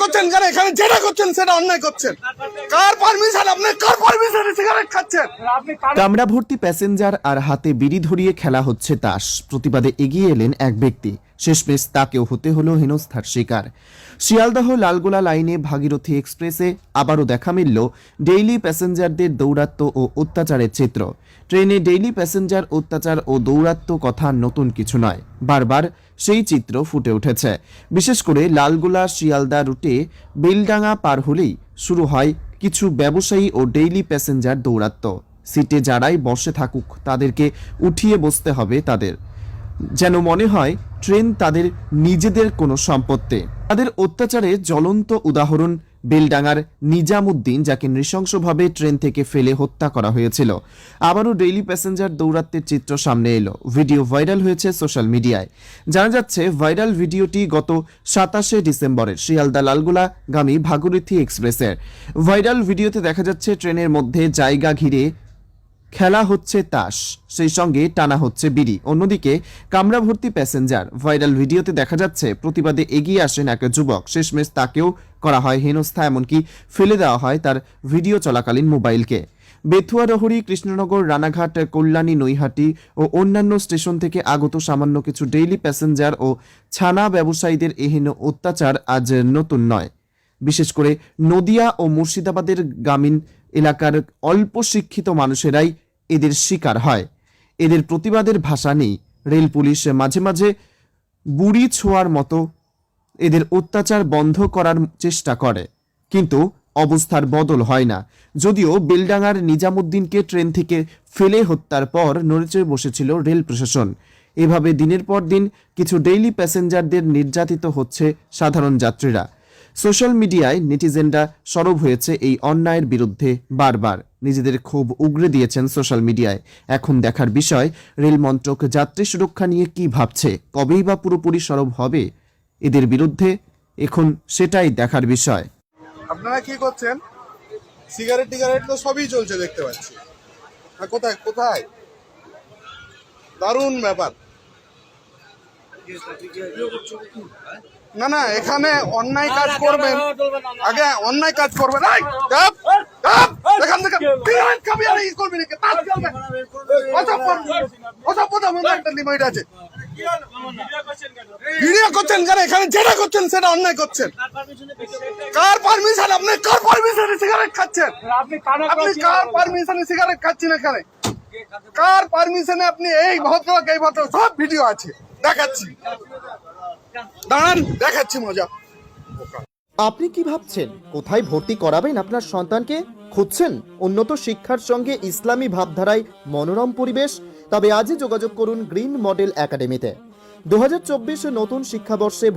করছেন কেন? এখানে যেটা করছেন সেটা অন্যায় করছেন। কার পারমিশন? আপনি কার পারমিশনে সিগারেট খাচ্ছেন? কামরা ভর্তি প্যাসেঞ্জার আর হাতে বিড়ি ধরিয়ে খেলা হচ্ছে তাস। প্রতিবাদে এগিয়ে এলেন এক ব্যক্তি, শেষমেশ তাকেও হতে হলো হেনস্থার শিকার। শিয়ালদহ লালগোলা লাইনে ভাগীরথী এক্সপ্রেসে আবারও দেখা মিলল ডেইলি প্যাসেঞ্জারদের দৌরাত্ম্য ও অত্যাচারের চিত্র। ট্রেনে ডেইলি প্যাসেঞ্জার অত্যাচার ও দৌরাত্ম্য কথা নতুন কিছু নয়, বারবার সেই চিত্র ফুটে উঠেছে। বিশেষ করে লালগোলা শিয়ালদা রুটে বেলডাঙ্গা পার হলেই শুরু হয় কিছু ব্যবসায়ী ও ডেইলি প্যাসেঞ্জার দৌরাত্ম্য। সিটে যারাই বসে থাকুক তাদেরকে উঠিয়ে বসতে হবে তাদের, যেন মনে হয় ট্রেন তাদের নিজেদের কোনো সম্পত্তি। তাদের অত্যাচারে জ্বলন্ত উদাহরণ বেলডাঙ্গার নিজামুদ্দিন, যাকে নৃশংসভাবে ট্রেন থেকে ফেলে হত্যা করা হয়েছিল। আবারও ডেইলি প্যাসেঞ্জার দৌরাত্মের চিত্র সামনে এলো। ভিডিও ভাইরাল হয়েছে সোশ্যাল মিডিয়ায়। জানা যাচ্ছে ভাইরাল ভিডিওটি গত 27শে ডিসেম্বরের শিয়ালদা লালগোলা গামী ভাগীরথী এক্সপ্রেসের। ভাইরাল ভিডিওতে দেখা যাচ্ছে ট্রেনের মধ্যে জায়গা ঘিরে খেলা হচ্ছে তাস, সেই সঙ্গে টানা হচ্ছে বিড়ি। অন্যদিকে কামরা ভর্তি প্যাসেঞ্জার। ভাইরাল ভিডিওতে দেখা যাচ্ছে প্রতিবাদে এগিয়ে আসেন এক যুবক, শেষমেশ তাকেও করা হয় হেনস্থা, এমনকি ফেলে দেওয়া হয় তার ভিডিও চলাকালীন মোবাইলকে। বেথুয়া রহরি, কৃষ্ণনগর, রানাঘাট, কল্যাণী, নৈহাটি ও অন্যান্য স্টেশন থেকে আগত সামান্য কিছু ডেইলি প্যাসেঞ্জার ও ছানা ব্যবসায়ীদের এহেন অত্যাচার আজ নতুন নয়। বিশেষ করে নদিয়া ও মুর্শিদাবাদের গ্রামীণ এলাকার অল্প শিক্ষিত মানুষেরাই এদের শিকার হয়। এদের প্রতিবাদের ভাষা নেই। রেল পুলিশ মাঝে মাঝে বুড়ি ছোঁয়ার মতো এদের অত্যাচার বন্ধ করার চেষ্টা করে, কিন্তু অবস্থার বদল হয় না। যদিও বেলডাঙ্গার নিজামুদ্দিনকে ট্রেন থেকে ফেলে হত্যার পর নড়েচড়ে বসেছিল রেল প্রশাসন। এভাবে দিনের পর দিন কিছু ডেইলি প্যাসেঞ্জারদের নির্যাতিত হচ্ছে সাধারণ যাত্রীরা। সোশ্যাল মিডিয়ায় নেটিজেনরা সরব হয়েছে এই অন্যায়ের বিরুদ্ধে, বারবার নিজেদের ক্ষোভ উগরে দিয়েছেন সোশ্যাল মিডিয়ায়। এখন দেখার বিষয় রেল মন্ত্রক যাত্রী সুরক্ষা নিয়ে কি ভাবছে, কবেই বা পুরোপুরি সরব হবে এদের বিরুদ্ধে, এখন সেটাই দেখার বিষয়। আপনারা কি করছেন? সিগারেট টিগারেট তো সবই চলছে দেখতে পাচ্ছি। হ্যাঁ, কোথায় কোথায়? দারুণ ব্যাপার। না না, এখানে অন্যায় কাজ করবেন, আগে অন্যায় কাজ করবেন। এখান থেকে সিগারেট খাবি আর ই করবি নাকি? তাস খেলবে? ওসব কথা মনে একটা লিমিট আছে। ভিডিও করছেন কেন? এখানে যেটা করছেন সেটা অন্যায় করছেন। কার পারমিশন? আপনি কার পারমিশনে সিগারেট খাচ্ছেন? আপনি কার পারমিশনে সিগারেট খাচ্ছেন এখানে? কার পারমিশনে আপনি? এই ভদ্রলোক, এই ভদ্রলোক, সব ভিডিও আছে, দেখাচ্ছি, দাঁড়ান দেখাচ্ছি মজা। আপনি কি ভাবছেন কোথায় ভর্তি করাবেন আপনার সন্তানকে? খুঁজছেন উন্নত শিক্ষার সঙ্গে ইসলামী ভাবধারায় মনোরম পরিবেশ? তবে আজই যোগাযোগ করুন গ্রিন মডেল একাডেমিতে। 2024 নতুন শিক্ষাবর্ষে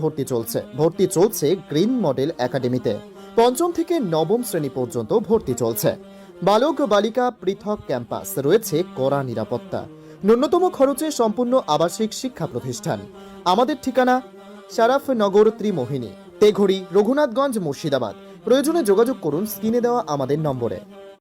ভর্তি চলছে গ্রিন মডেল একাডেমিতে। পঞ্চম থেকে নবম শ্রেণী পর্যন্ত ভর্তি চলছে। বালক বালিকা পৃথক ক্যাম্পাস, রয়েছে কড়া নিরাপত্তা, ন্যূনতম খরচে সম্পূর্ণ আবাসিক শিক্ষা প্রতিষ্ঠান। আমাদের ঠিকানা শারাফনগর ত্রিমোহিনী, তেঘড়ি, রঘুনাথগঞ্জ, মুর্শিদাবাদ। প্রয়োজনে যোগাযোগ করুন স্ক্রিনে দেওয়া আমাদের নম্বরে।